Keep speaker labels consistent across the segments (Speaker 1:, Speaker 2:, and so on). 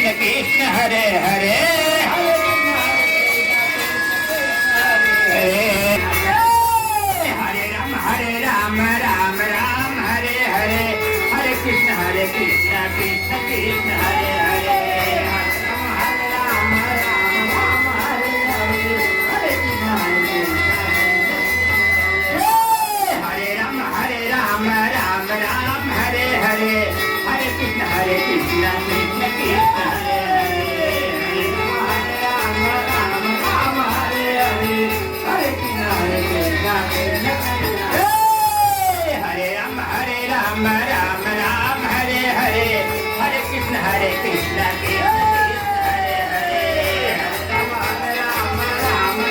Speaker 1: Krishna Krishna Hare Hare Hare Ram Ram Ram Hare Hare Hare Krishna Krishna Krishna Hare Hare Hare Ram Ram Hare Hare Hare Krishna Hare Ram Ram Ram Hare Hare Hare Krishna Krishna Krishna Hare Hare Hare Ram Ram Hare Hare Hare Krishna Hare Ram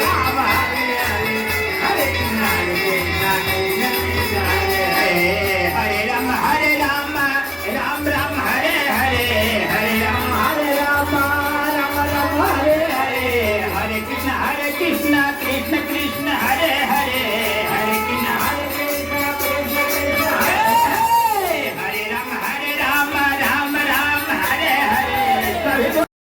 Speaker 1: Ram Hare Hare Hare Krishna Krishna Hare Hare Ram Ram Hare Hare Hare Krishna Hare Ram Ram Hare Hare Hare Ram Ram Hare Hare Hare Krishna Krishna Krishna Hare Hare